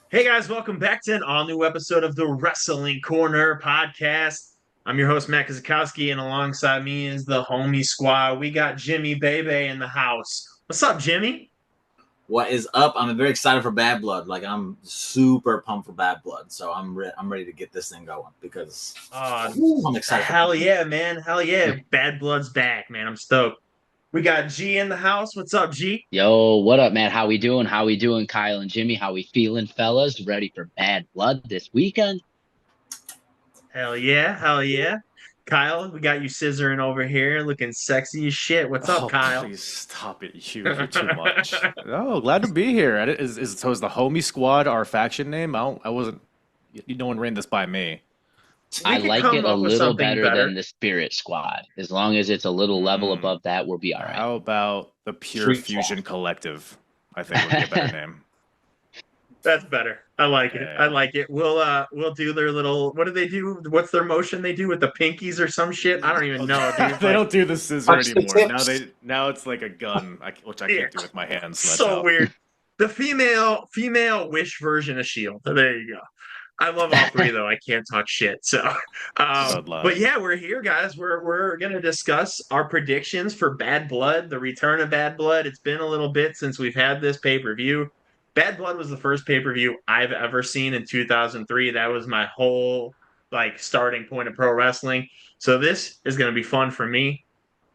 Hey guys, welcome back to an all-new episode of the Wrestling Corner podcast. I'm your host, Matt Kazakowski, and alongside me is the homie squad. We got Jimmy Bebe in the house. What's up, Jimmy? What is up? I'm very excited for Bad Blood. Like I'm super pumped for Bad Blood, so I'm ready to get this thing going because Uh, I'm excited for hell PG. yeah, man. Hell yeah. Bad Blood's back, man. I'm stoked. We got G in the house. What's up, G? Yo, what up, man? How we doing? How we doing, Kyle and Jimmy? How we feeling, fellas? Ready for Bad Blood this weekend? Hell yeah. Hell yeah. Kyle, we got you scissoring over here looking sexy as shit. What's up, Oh, Kyle? please stop it. You're too much. Oh, glad to be here. So is the homie squad our faction name? I wasn't. No one ran this by me. We I could like come it a up with little something better better. than the Spirit Squad. As long as it's a little level Hmm. above that, we'll be all right. How about the Pure Street Fusion Collective? I think would be a better name. That's better. I like it. I Yeah. like it. We'll do their little what do they do? What's their motion they do with the pinkies or some shit? I don't even know, dude. They But don't do the scissor Touch the anymore. tips. Now it's like a gun, which I yeah, can't do with my hands. So that's so out. weird. The female wish version of Shield. There you go. I love all three though. I can't talk shit. So but Bloodline. yeah, we're here, guys. We're gonna discuss our predictions for Bad Blood, the return of Bad Blood. It's been a little bit since we've had this pay-per-view. Bad Blood was the first pay-per-view I've ever seen in 2003. That was my whole like starting point of pro wrestling. So this is gonna be fun for me.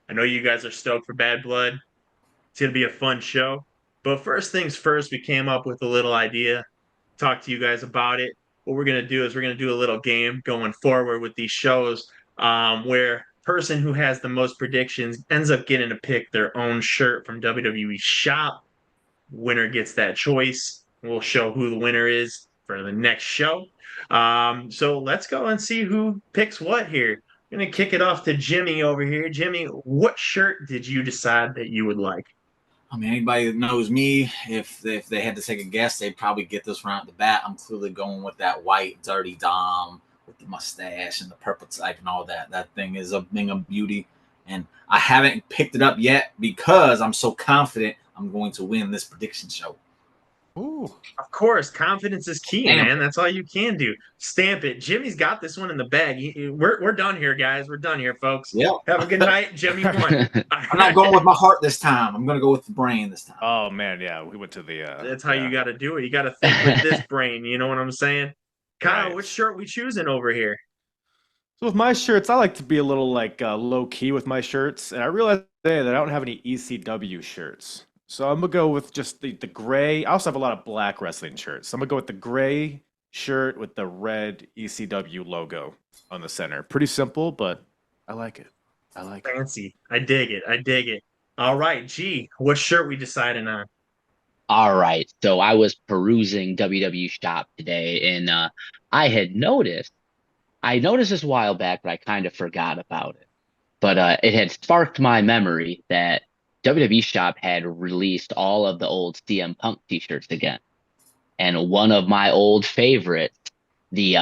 I know you guys are stoked for Bad Blood. It's gonna be a fun show. But first things first, we came up with a little idea, talk to you guys about it. What we're gonna do is we're gonna do a little game going forward with these shows, where person who has the most predictions ends up getting to pick their own shirt from WWE Shop. Winner gets that choice. We'll show who the winner is for the next show. So let's go and see who picks what here. I'm gonna kick it off to Jimmy over here. Jimmy, what shirt did you decide that you would like? I mean, anybody that knows me, if they had to take a guess, they'd probably get this right at the bat. I'm clearly going with that white dirty Dom with the mustache and the purple type and all that. That thing is a thing of beauty, and I haven't picked it up yet because I'm so confident I'm going to win this prediction show. Ooh. Of course, confidence is key, Damn man. it! That's all you can do. Stamp it. Jimmy's got this one in the bag. We're done here, guys. We're done here, folks. Yep. Have a good night. Jimmy won. I'm not going with my heart this time. I'm going to go with the brain this time. Oh man, yeah, we went to the That's how you yeah, got to do it. You got to think with this brain. You know what I'm saying? Kyle, right. which shirt we choosing over here? So with my shirts, I like to be a little like low key with my shirts, and I realized today that I don't have any ECW shirts. So I'm gonna go with just the gray. I also have a lot of black wrestling shirts. So I'm gonna go with the gray shirt with the red ECW logo on the center. Pretty simple, but I like it. I like it. Fancy. I dig it. I dig it. All right, G, what shirt we deciding on? All right. So I was perusing WW Shop today, and I noticed this a while back, but I kind of forgot about it. But it had sparked my memory that WWE Shop had released all of the old CM Punk t-shirts again. And one of my old favorites, the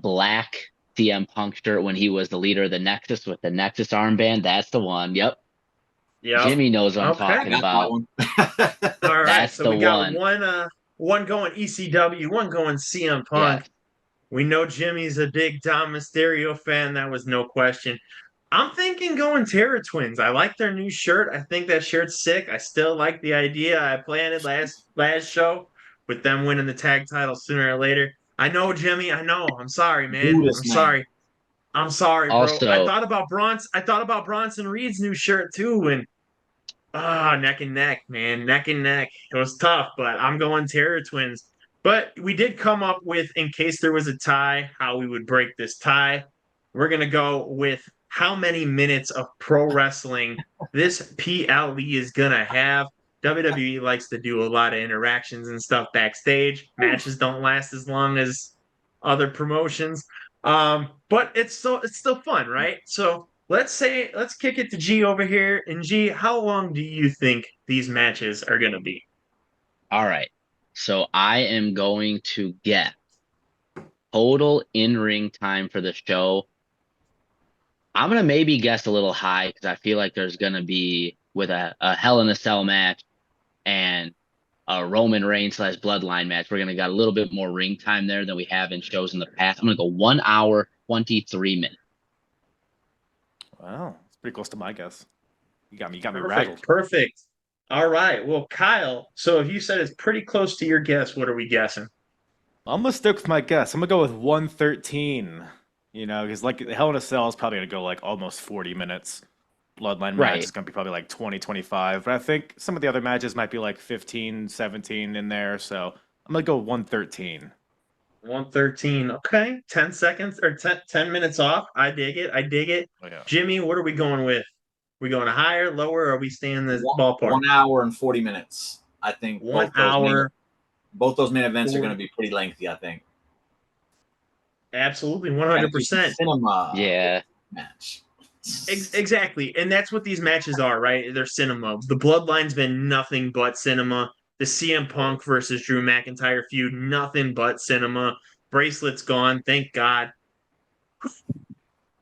black CM Punk shirt when he was the leader of the Nexus with the Nexus armband, that's the one. Yep. Yep. Jimmy knows what I'm Okay. I talking got that about. one. All right. That's So the we got one. one going ECW, one going CM Punk. Yes. We know Jimmy's a big Dom Mysterio fan. That was no question. I'm thinking going Terror Twins. I like their new shirt. I think that shirt's sick. I still like the idea I planted last show with them winning the tag title sooner or later. I know, Jimmy. I know. I'm sorry, man. Do I'm this, man. sorry. I'm sorry, bro. Also, I thought about Bronson Reed's new shirt too, and neck and neck, man. Neck and neck. It was tough, but I'm going Terror Twins. But we did come up with, in case there was a tie, how we would break this tie. We're going to go with how many minutes of pro wrestling this PLE is going to have. WWE likes to do a lot of interactions and stuff backstage. Matches don't last as long as other promotions. But it's still fun, right? So let's kick it to G over here. And G, how long do you think these matches are gonna be? all right. So I am going to get total in-ring time for the show. I'm gonna maybe guess a little high because I feel like there's gonna be with a Hell in a Cell match and Roman Reigns / Bloodline match. We're gonna got a little bit more ring time there than we have in shows in the past. I'm gonna go 1 hour 23 minutes. Wow, it's pretty close to my guess. You got me Perfect. rattled. Perfect. All right. Well, Kyle, so if you said it's pretty close to your guess, what are we guessing? I'm gonna stick with my guess. I'm gonna go with 113. You know, because like Hell in a Cell is probably gonna go like almost 40 minutes. Bloodline match Right. is gonna be probably like 20, 25. But I think some of the other matches might be like 15, 17 in there. So I'm gonna go 113. 113. Okay. 10 seconds or 10 minutes off. I dig it. I dig it. Oh yeah. Jimmy, what are we going with? We going higher, lower, or are we staying in the ballpark? 1 hour and 40 minutes. I think 1 hour. both those main events are going to be pretty lengthy, I think. Absolutely, And it's a 100%. cinema Yeah. match. Exactly. And that's what these matches are, right? They're cinema. The Bloodline's been nothing but cinema. The CM Punk versus Drew McIntyre feud, nothing but cinema. Bracelet's gone, thank God.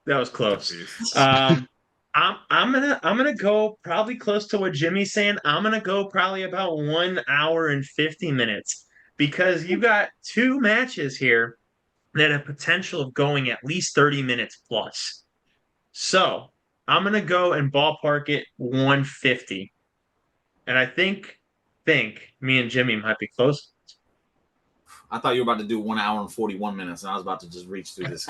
That was close. I'm gonna go probably close to what Jimmy's saying. I'm gonna go probably about 1 hour and 50 minutes because you got two matches here that have potential of going at least 30 minutes plus. So I'm gonna go and ballpark it 150. And I think me and Jimmy might be close. I thought you were about to do 1 hour and 41 minutes, and I was about to just reach through this.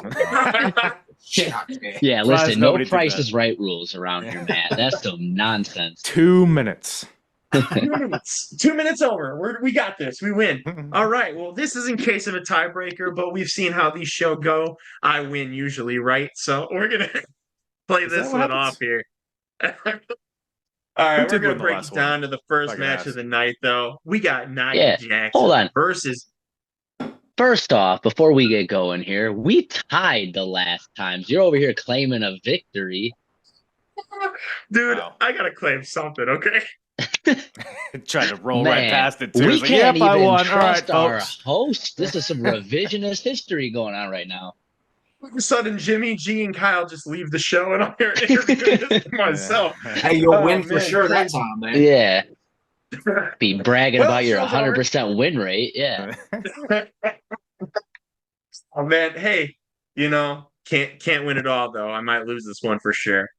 Yeah, Surprised listen, no nobody did Price that. is Right rules around here, Matt. That's some nonsense. 2 minutes. 2 minutes. 2 minutes over. We got this. We win. All right. Well, this is in case of a tiebreaker, but we've seen how these show go. I win usually, right? So we're gonna play Is that this what one happens? off here. All right, we're did gonna win the break last it down to the first I can match ask. of the night, though. We got Nia Yeah, Jackson hold on. versus. First off, before we get going here, we tied the last times. You're over here claiming a victory. Dude, Wow. I gotta claim something, okay? Tried to roll right Man, past it too. we It's like, can't yep, I even won. All right, trust our folks. host. This is some revisionist history going on right now. All of a sudden, Jimmy, G, and Kyle just leave the show, and I'm here interviewing this myself. Hey, you'll Oh, win for man, sure that crazy. time, man. Yeah, be bragging Well, about your show's over. 100% win rate. Yeah. Oh man, hey, can't win it all though. I might lose this one for sure.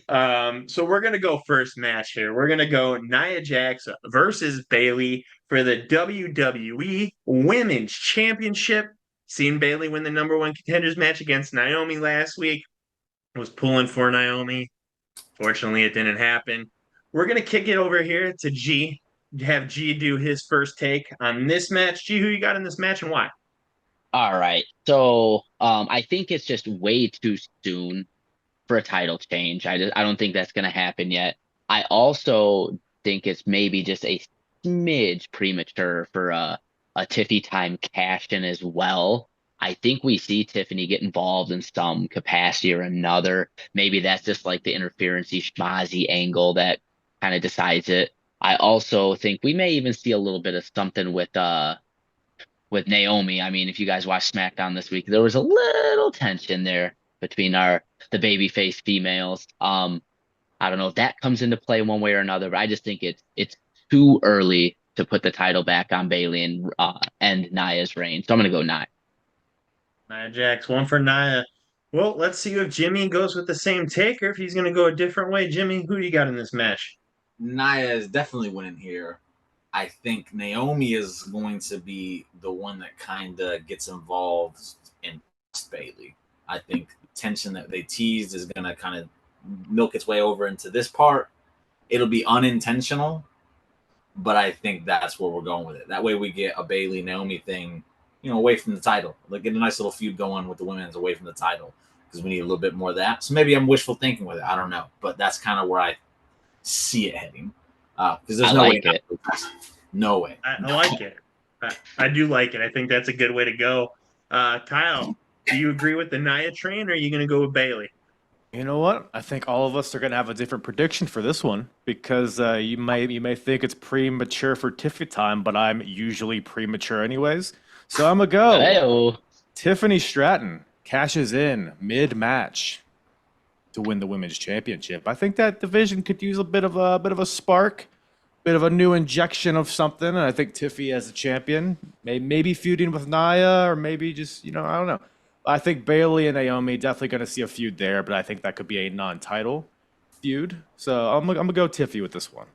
So we're gonna go first match here. We're gonna go Nia Jax versus Bayley for the WWE Women's Championship. Seen Bayley win the number one contenders match against Naomi last week. Was pulling for Naomi. Fortunately, it didn't happen. We're gonna kick it over here to G. Have G do his first take on this match. G, who you got in this match and why? All right. So I think it's just way too soon for a title change. I don't think that's gonna happen yet. I also think it's maybe just a smidge premature for a Tiffany time cash in as well. I think we see Tiffany get involved in some capacity or another. Maybe that's just like the interference-y schmazzy angle that kind of decides it. I also think we may even see a little bit of something with Naomi. I mean, if you guys watched SmackDown this week, there was a little tension there between the babyface females. I don't know if that comes into play one way or another, but I just think it's too early to put the title back on Bayley and end Nia's reign. So I'm gonna go Nia. Nia Jax, one for Nia. Well, let's see if Jimmy goes with the same take or if he's going to go a different way. Jimmy, who do you got in this match? Nia is definitely winning here. I think Naomi is going to be the one that kind of gets involved in Bayley. I think tension that they teased is going to kind of milk its way over into this part. It'll be unintentional, but I think that's where we're going with it. That way we get a Bayley Naomi thing, away from the title. Like get a nice little feud going with the women's away from the title because we need a little bit more of that. So maybe I'm wishful thinking with it. I don't know, but that's kind of where I see it heading. Because there's I no like way. it. No way. I like it. I do like it. I think that's a good way to go. Kyle, do you agree with the Nia train or are you going to go with Bayley? You know what? I think all of us are going to have a different prediction for this one because you may think it's premature for Tiffany time, but I'm usually premature anyways. So I'm gonna go. Hey-o. Tiffany Stratton cashes in mid-match to win the women's championship. I think that division could use a bit of a spark. bit of a new injection of something, and I think Tiffy as a champion, maybe feuding with Naya, or maybe just I don't know. I think Bailey and Naomi definitely going to see a feud there, but I think that could be a non-title feud. So I'm gonna go Tiffy with this one.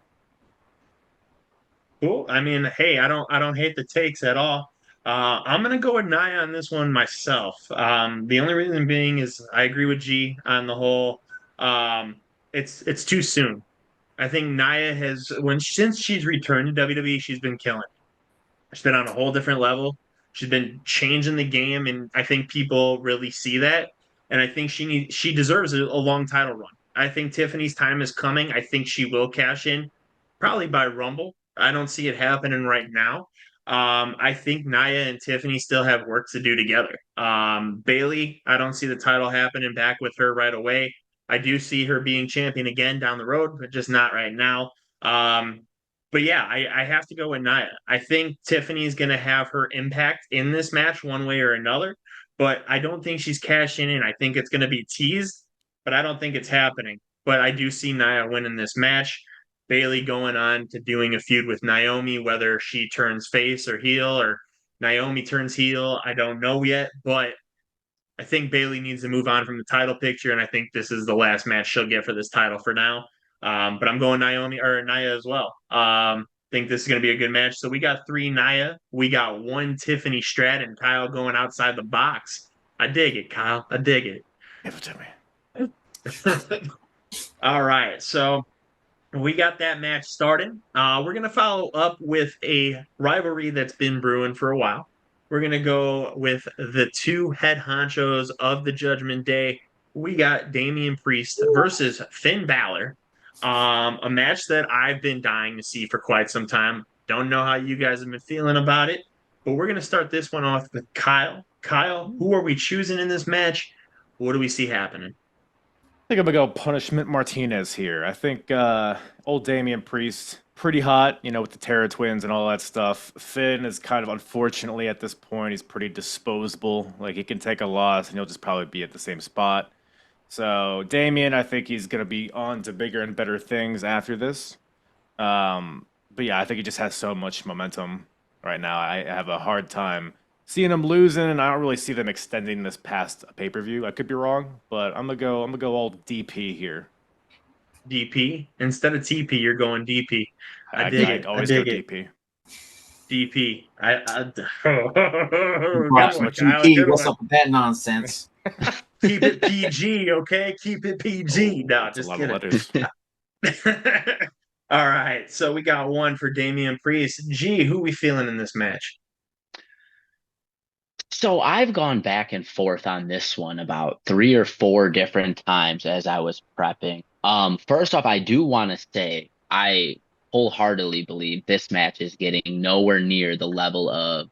Cool. I mean, hey, I don't hate the takes at all. I'm gonna go with Naya on this one myself. The only reason being is I agree with G on the whole. Um, it's too soon. I think Naya has since she's returned to WWE, she's been killing. She's been on a whole different level. She's been changing the game, and I think people really see that. And I think she deserves a long title run. I think Tiffany's time is coming. I think she will cash in, probably by Rumble. I don't see it happening right now. I think Nia and Tiffany still have work to do together. Bailey, I don't see the title happening back with her right away. I do see her being champion again down the road, but just not right now. But yeah, I have to go with Nia. I think Tiffany's going to have her impact in this match one way or another, but I don't think she's cashing in. I think it's going to be teased, but I don't think it's happening. But I do see Nia winning this match. Bailey going on to doing a feud with Naomi, whether she turns face or heel or Naomi turns heel, I don't know yet, but I think Bailey needs to move on from the title picture, and I think this is the last match she'll get for this title for now. But I'm going Naomi or Nia as well. Think this is going to be a good match. So we got 3 Nia, we got 1 Tiffany Stratton. Kyle going outside the box. I dig it, Kyle. I dig it. Give it to me. All right, so we got that match started. We're going to follow up with a rivalry that's been brewing for a while. We're going to go with the 2 head honchos of the Judgment Day. We got Damian Priest versus Finn Balor. A match that I've been dying to see for quite some time. Don't know how you guys have been feeling about it, but we're going to start this one off with Kyle. Kyle, who are we choosing in this match? What do we see happening? I think I'm gonna go Punishment Martinez here. I think old Damian Priest, pretty hot, with the Terror Twins and all that stuff. Finn is kind of unfortunately at this point, he's pretty disposable. Like he can take a loss and he'll just probably be at the same spot. So Damian, I think he's gonna be on to bigger and better things after this. But yeah, I think he just has so much momentum right now. I have a hard time seeing them losing, and I don't really see them extending this past a pay-per-view. I could be wrong, but I'm gonna go all DP here. DP instead of TP, you're going DP. I dig it. Always go DP. DP. What's up with that nonsense? Keep it PG, okay? Keep it PG. No, just kidding. All right, so we got 1 for Damian Priest. G, who we feeling in this match? So I've gone back and forth on this one about 3 or 4 different times as I was prepping. First off, I do want to say I wholeheartedly believe this match is getting nowhere near the level of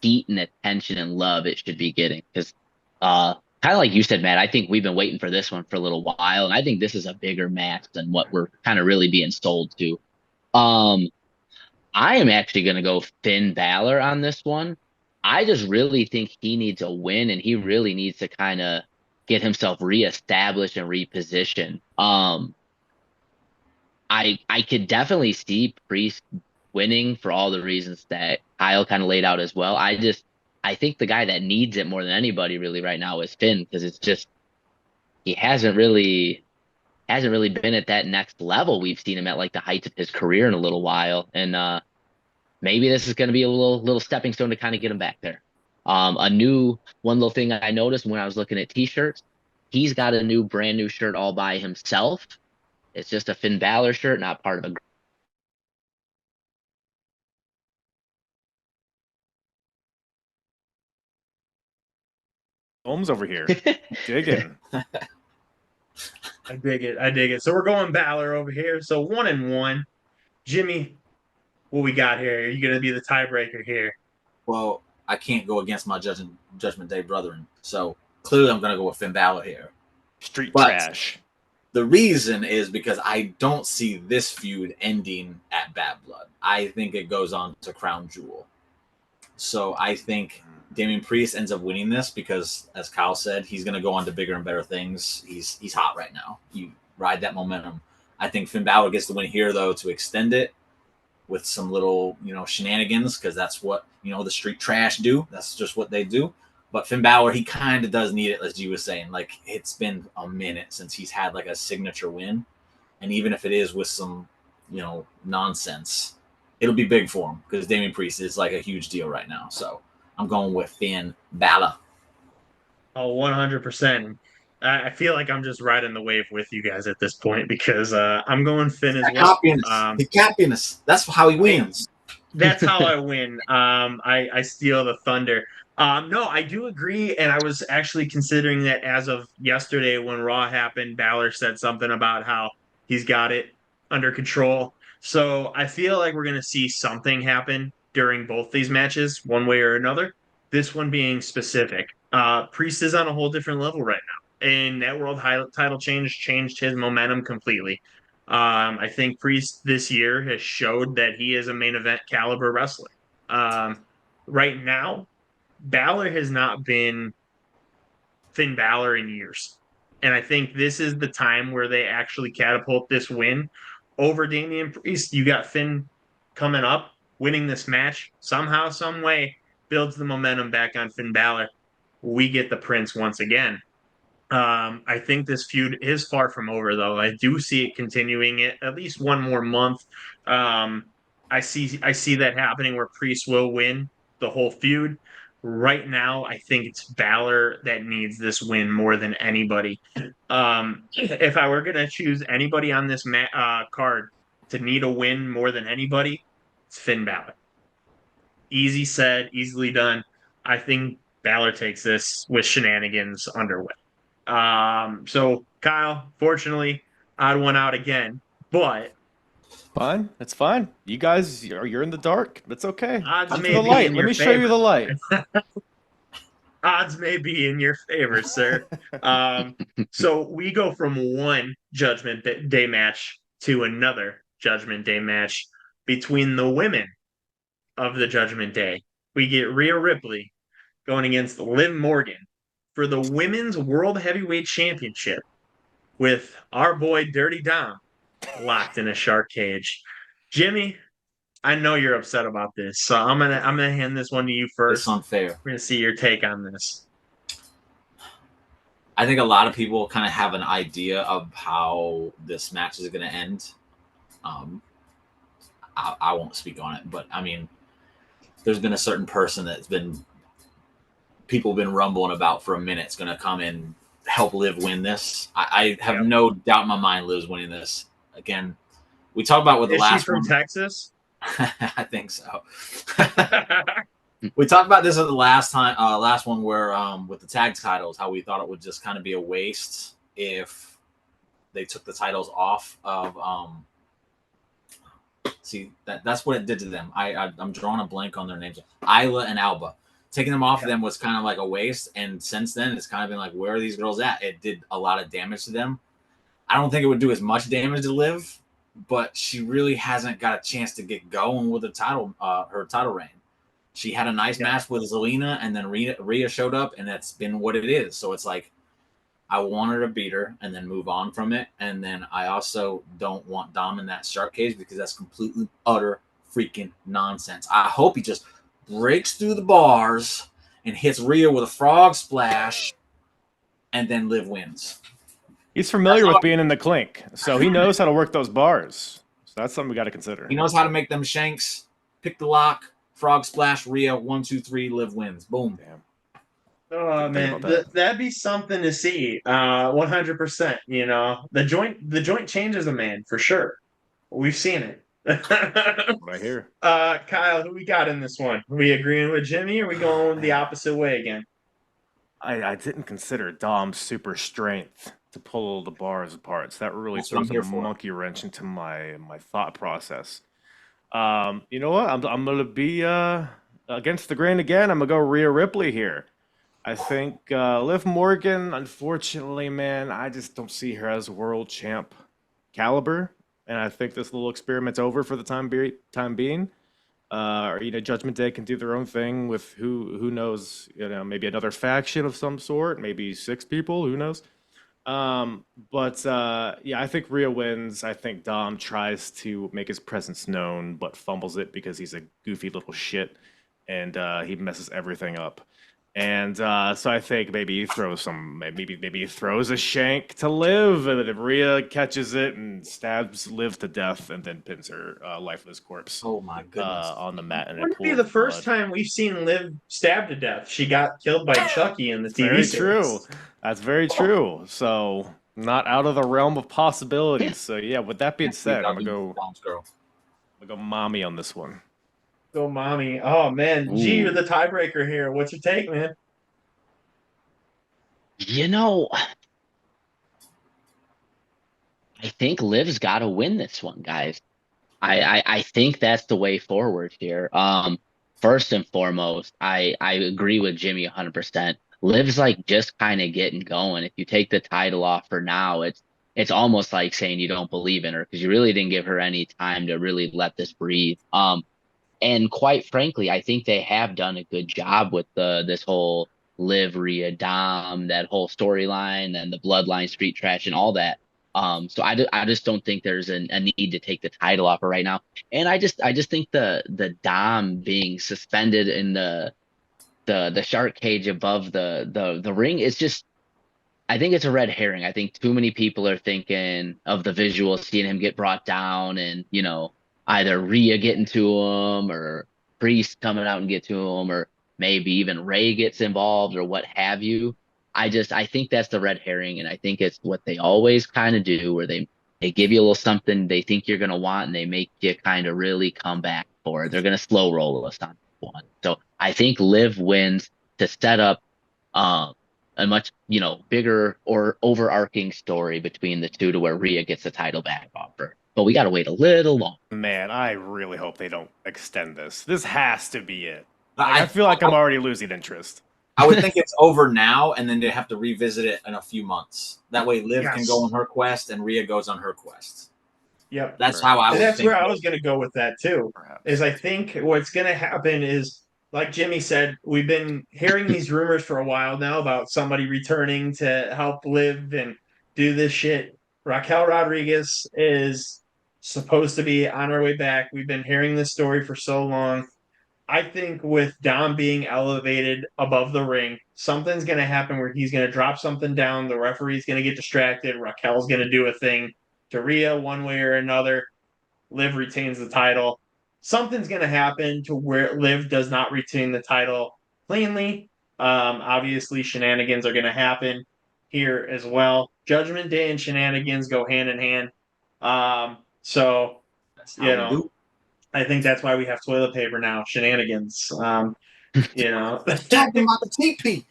heat and attention and love it should be getting. Because kind of like you said, Matt, I think we've been waiting for this one for a little while, and I think this is a bigger match than what we're kind of really being sold to. I am actually going to go Finn Balor on this one. I just really think he needs a win, and he really needs to kind of get himself reestablished and repositioned. I could definitely see Priest winning for all the reasons that Kyle kind of laid out as well. I think the guy that needs it more than anybody really right now is Finn, because it's just he hasn't really been at that next level. We've seen him at like the heights of his career in a little while, and maybe this is going to be a little stepping stone to kind of get him back there. One little thing I noticed when I was looking at t-shirts, he's got a brand new shirt all by himself. It's just a Finn Balor shirt, not part of a. Holmes over here, digging. I dig it. I dig it. So we're going Balor over here. So 1-1. Jimmy, what we got here? Are you going to be the tiebreaker here? Well, I can't go against my Judgment Day brethren. So clearly I'm going to go with Finn Balor here. Street trash. The reason is because I don't see this feud ending at Bad Blood. I think it goes on to Crown Jewel. So I think Damian Priest ends up winning this because, as Kyle said, he's going to go on to bigger and better things. He's hot right now. You ride that momentum. I think Finn Balor gets the win here, though, to extend it. with some little, shenanigans, because that's what, the street trash do. That's just what they do. But Finn Balor, he kind of does need it, as you was saying. Like, it's been a minute since he's had like a signature win. And even if it is with some, nonsense, it'll be big for him because Damian Priest is like a huge deal right now. So I'm going with Finn Balor. Oh, 100%. I feel like I'm just riding the wave with you guys at this point because I'm going Finn as well. He copying us. That's how he wins. That's how I win. I steal the thunder. No, I do agree, and I was actually considering that as of yesterday when Raw happened, Balor said something about how he's got it under control. So I feel like we're going to see something happen during both these matches, one way or another. This one being specific. Priest is on a whole different level right now, and that world title change changed his momentum completely. I think Priest this year has showed that he is a main event caliber wrestler. Right now, Balor has not been Finn Balor in years. And I think this is the time where they actually catapult this win over Damian Priest. You got Finn coming up, winning this match somehow, some way, builds the momentum back on Finn Balor. We get the Prince once again. I think this feud is far from over, though. I do see it continuing it at least one more month. I see that happening where Priest will win the whole feud. Right now, I think it's Balor that needs this win more than anybody. If I were gonna choose anybody on this card to need a win more than anybody, it's Finn Balor. Easy said, easily done. I think Balor takes this with shenanigans underway. So Kyle, fortunately, odd one out again, but Fine, it's fine. You guys, you're in the dark. That's okay. odds Come to may the be light. in Let your me show you favor. the light. Odds may be in your favor, sir. So we go from one Judgment Day match to another Judgment Day match between the women of the Judgment Day. We get Rhea Ripley going against Liv Morgan for the Women's World Heavyweight Championship with our boy Dirty Dom locked in a shark cage. Jimmy, I know you're upset about this, so I'm gonna hand this one to you first. It's unfair. We're gonna see your take on this. I think a lot of people kind of have an idea of how this match is going to end. I won't speak on it, but I mean, there's been a certain person that's people have been rumbling about for a minute. It's going to come and help Liv win this. I have no doubt in my mind Liv's winning this. Again, we talked about with the last Is she from one. Texas? I think so. We talked about this at the last one where with the tag titles, how we thought it would just kind of be a waste if they took the titles off of see that's what it did to them. I'm drawing a blank on their names. Isla and Alba. Taking them off of them was kind of like a waste, and since then it's kind of been like, where are these girls at? It did a lot of damage to them. I don't think it would do as much damage to Liv, but she really hasn't got a chance to get going with her title reign. She had a nice match with Zelina, and then Rhea showed up, and that's been what it is. So it's like, I want her to beat her and then move on from it. And then I also don't want Dom in that shark cage because that's completely, utter freaking nonsense. I hope he just breaks through the bars and hits Rhea with a frog splash, and then Liv wins. He's familiar with being in the clink, so he knows how to work those bars. So that's something we got to consider. He knows how to make them shanks, pick the lock, frog splash, Rhea, 1, 2, 3, Liv wins. Boom. Damn. Oh man, that'd be something to see. 100%. You know, the joint changes a man for sure. We've seen it. Right here. Kyle, who we got in this one? Are we agreeing with Jimmy, or are we going the opposite way again? I didn't consider Dom's super strength to pull the bars apart. So that really That's what I'm throws here a for. monkey wrench into my thought process. You know what? I'm gonna be against the grain again. I'm gonna go Rhea Ripley here. I think Liv Morgan, unfortunately, man, I just don't see her as world champ caliber, and I think this little experiment's over for the time being. Or Judgment Day can do their own thing with who knows, maybe another faction of some sort, maybe 6 people, who knows. Yeah, I think Rhea wins. I think Dom tries to make his presence known, but fumbles it because he's a goofy little shit, and he messes everything up. And so I think maybe he throws maybe he throws a shank to Liv, and then Rhea catches it and stabs Liv to death, and then pins her lifeless corpse Oh my goodness. on the mat in a Wouldn't be pool the of first blood. time we've seen Liv stabbed to death. She got killed by Chucky in the TV Very series. true. That's very true. So not out of the realm of possibilities. So yeah, with that being said, Dom's girl. I'm gonna go mommy on this one. Go, mommy. Oh man, G, you're Ooh. the tiebreaker here. What's your take, man? You know, I think Liv's got to win this one, guys. I think that's the way forward here. First and foremost, I agree with Jimmy 100%. Liv's like just kind of getting going. If you take the title off for now, it's almost like saying you don't believe in her because you really didn't give her any time to really let this breathe. And quite frankly, I think they have done a good job with this whole Liv Rhea Dom, that whole storyline and the Bloodline Street Trash and all that. So I just don't think there's a need to take the title off her right now. And I just think the Dom being suspended in the shark cage above the ring is just, I think it's a red herring. I think too many people are thinking of the visual, seeing him get brought down, and either Rhea getting to him or Priest coming out and get to him, or maybe even Ray gets involved or what have you. I think that's the red herring, and I think it's what they always kind of do, where they give you a little something they think you're gonna want, and they make you kind of really come back for it. They're gonna slow roll us on one. So I think Liv wins to set up. Um, a much bigger or overarching story between the two to where Rhea gets the title back off her. But we got to wait a little long. Man, I really hope they don't extend this. This has to be it. But Like, I feel like I'm already losing interest. I would think it's over now, and then they have to revisit it in a few months. That way, Liv can Yes. go on her quest, and Rhea goes on her quest. Yep. That's how I And would that's think. where I was going to go with that too. Perhaps. Is I think what's going to happen is, like Jimmy said, we've been hearing these rumors for a while now about somebody returning to help Liv and do this shit. Raquel Rodriguez is supposed to be on her way back. We've been hearing this story for so long. I think with Dom being elevated above the ring, something's going to happen where he's going to drop something down. The referee's going to get distracted. Raquel's going to do a thing to Rhea one way or another. Liv retains the title. Something's going to happen to where Liv does not retain the title cleanly. Obviously, shenanigans are going to happen here as well. Judgment Day and shenanigans go hand in hand. So, That's you how we know, do. I think that's why we have toilet paper now. Shenanigans. You know. Talking about the TP.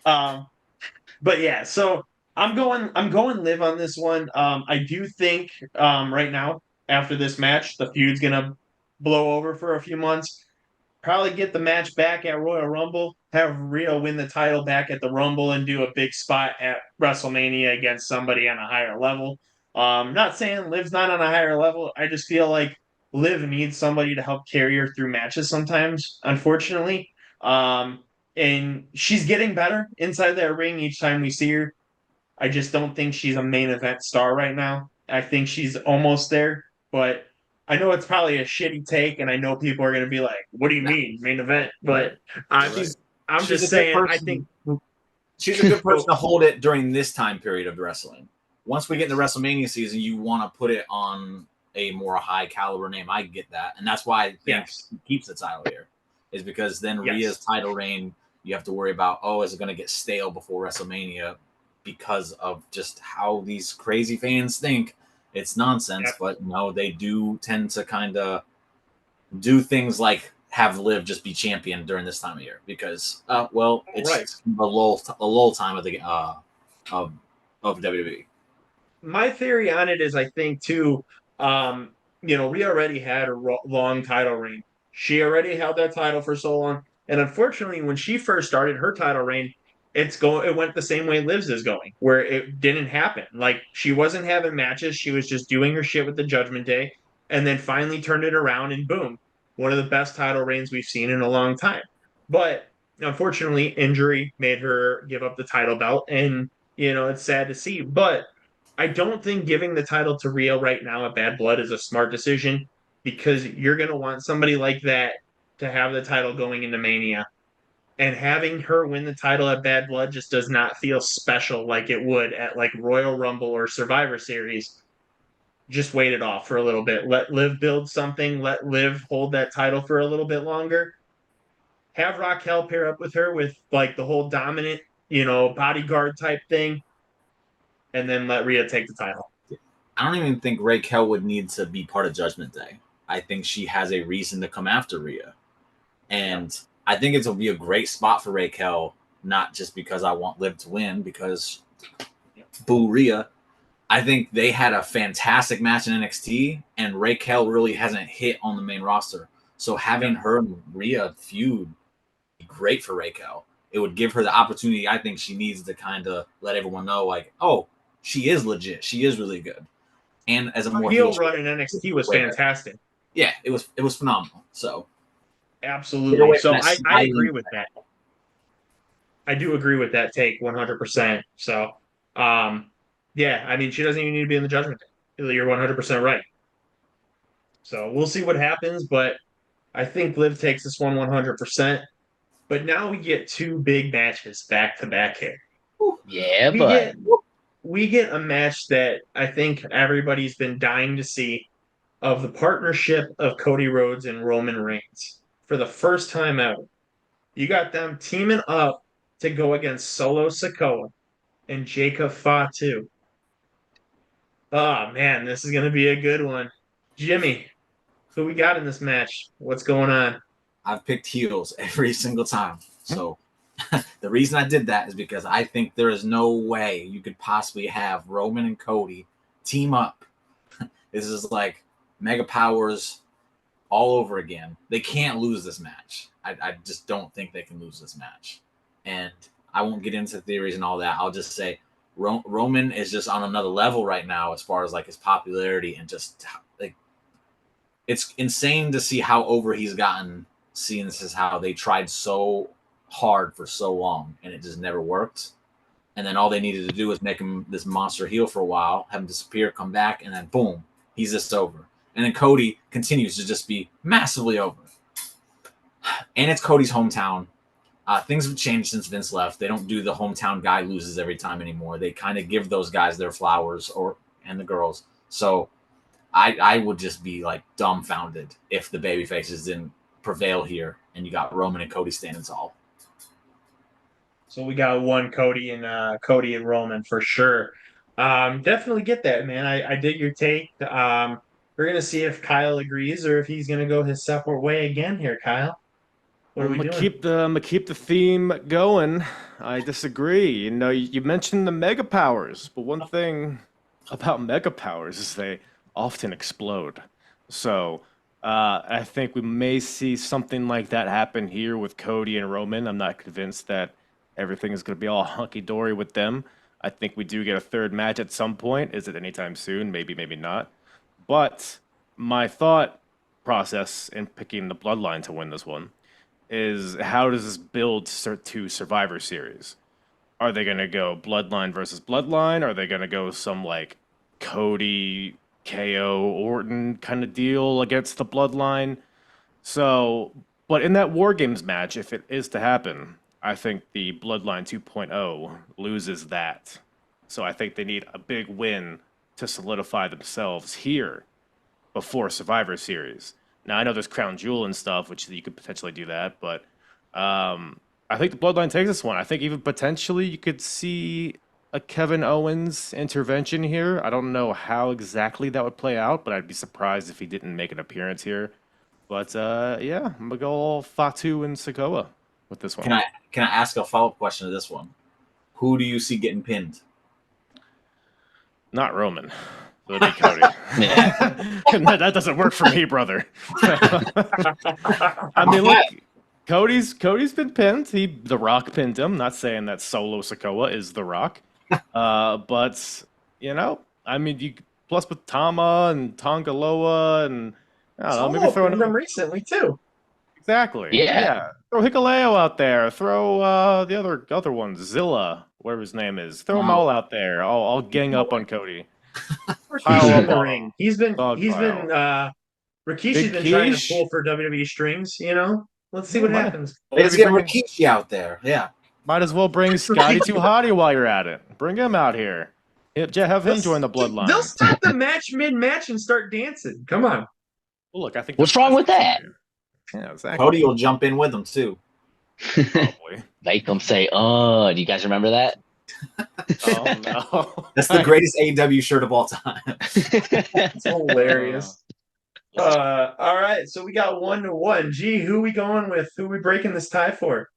But yeah, so I'm going Liv on this one. I do think right now, after this match, the feud's gonna blow over for a few months. Probably get the match back at Royal Rumble, have Rhea win the title back at the Rumble, and do a big spot at WrestleMania against somebody on a higher level. Not saying Liv's not on a higher level. I just feel like Liv needs somebody to help carry her through matches sometimes, unfortunately. Um, and she's getting better inside that ring each time we see her. I just don't think she's a main event star right now. I think she's almost there, but I know it's probably a shitty take, and I know people are going to be like, "What do you mean main event?" But I'm She's- I'm she's just a good saying. I person. think She's a good person to hold it during this time period of wrestling. Once we get into WrestleMania season, you want to put it on a more high caliber name. I get that, and that's why I think Yes. he keeps the title here, is because then Yes. Rhea's title reign, you have to worry about, is it going to get stale before WrestleMania because of just how these crazy fans think it's nonsense. Yep. But no, they do tend to kind of do things like have Liv just be champion during this time of year because, it's Right. a lull time of the of WWE. My theory on it is I think too, Rhea already had a long title reign. She already held that title for so long, and unfortunately, when she first started her title reign, it went the same way Liv's is going, where it didn't happen. Like she wasn't having matches; she was just doing her shit with the Judgment Day, and then finally turned it around, and boom, one of the best title reigns we've seen in a long time. But unfortunately, injury made her give up the title belt, and it's sad to see, but I don't think giving the title to Rhea right now at Bad Blood is a smart decision because you're going to want somebody like that to have the title going into Mania. And having her win the title at Bad Blood just does not feel special like it would at like Royal Rumble or Survivor Series. Just wait it off for a little bit. Let Liv build something. Let Liv hold that title for a little bit longer. Have Raquel pair up with her with like the whole dominant, bodyguard type thing, and then let Rhea take the title. I don't even think Raquel would need to be part of Judgment Day. I think she has a reason to come after Rhea. And I think it'll be a great spot for Raquel, not just because I want Liv to win, because boo Rhea. I think they had a fantastic match in NXT, and Raquel really hasn't hit on the main roster. So having her and Rhea feud be great for Raquel. It would give her the opportunity I think she needs to kind of let everyone know, like, oh, she is legit. She is really good. And as a more heel run in NXT was fantastic. Yeah, it was phenomenal. So absolutely. So I agree with that. I do agree with that take 100%. So yeah, I mean, she doesn't even need to be in the Judgment Day. You're 100% right. So we'll see what happens, but I think Liv takes this one 100%. But now we get two big matches back to back here. Yeah, we get a match that I think everybody's been dying to see of the partnership of Cody Rhodes and Roman Reigns for the first time ever. You got them teaming up to go against Solo Sikoa and Jacob Fatu. Oh man, this is gonna be a good one. Jimmy, who we got in this match? What's going on? I've picked heels every single time. So the reason I did that is because I think there is no way you could possibly have Roman and Cody team up. This is like Mega Powers all over again. They can't lose this match. I just don't think they can lose this match. And I won't get into theories and all that. I'll just say Roman is just on another level right now as far as like his popularity, and just like it's insane to see how over he's gotten, seeing this is how they tried so hard for so long and it just never worked. And then all they needed to do was make him this monster heel for a while, have him disappear, come back, and then boom, he's just over. And then Cody continues to just be massively over. And it's Cody's hometown. Things have changed since Vince left. They don't do the hometown guy loses every time anymore. They kind of give those guys their flowers, and the girls. So I would just be like dumbfounded if the baby faces didn't prevail here and you got Roman and Cody standing tall. So we got one Cody and Roman for sure. Definitely get that, man. I dig your take. We're gonna see if Kyle agrees or if he's gonna go his separate way again here, Kyle. What are we doing? I'm gonna keep the theme going. I disagree. You mentioned the Mega Powers, but one thing about Mega Powers is they often explode. So I think we may see something like that happen here with Cody and Roman. I'm not convinced that everything is going to be all hunky-dory with them. I think we do get a third match at some point. Is it anytime soon? Maybe, maybe not. But my thought process in picking the Bloodline to win this one is, how does this build to Survivor Series? Are they going to go Bloodline versus Bloodline? Are they going to go some like Cody, KO, Orton kind of deal against the Bloodline? So, but in that War Games match, if it is to happen, I think the Bloodline 2.0 loses that. So I think they need a big win to solidify themselves here before Survivor Series. Now, I know there's Crown Jewel and stuff, which you could potentially do that, but I think the Bloodline takes this one. I think even potentially you could see a Kevin Owens intervention here. I don't know how exactly that would play out, but I'd be surprised if he didn't make an appearance here. But yeah, I'm gonna go all Fatu and Sikoa with this one. Can I ask a follow-up question to this one? Who do you see getting pinned? Not Roman. It'll be Cody. That doesn't work for me, brother. I mean, look, Cody's been pinned. The Rock pinned him. Not saying that Solo Sikoa is The Rock, but I mean, plus with Tama and Tongaloa and I don't know, maybe throwing them recently too. Exactly. Yeah. Throw Hikuleo out there. Throw the other one, Zilla, whatever his name is. Throw them all No, out there. I'll gang up on Cody. Pile Rikishi in up the on ring. him. Dog He's been pile. Rikishi's Big been trying to Quiche. pull for WWE strings, you know? Let's see Yeah, what happens. maybe let's get bring Rikishi out there. Yeah, might as well bring Scotty Too Hottie while you're at it. Bring him out here. Have him join the They'll bloodline. stop the match mid-match and start dancing. Come on. Well, look, I think What's wrong that's with what you that? do. Yeah, exactly. Cody will jump in with them too. Probably. Make them say, "Oh, do you guys remember that?" Oh no. That's the greatest AEW shirt of all time. It's hilarious. All right, so we got 1-1. Gee, who we going with? Who we breaking this tie for?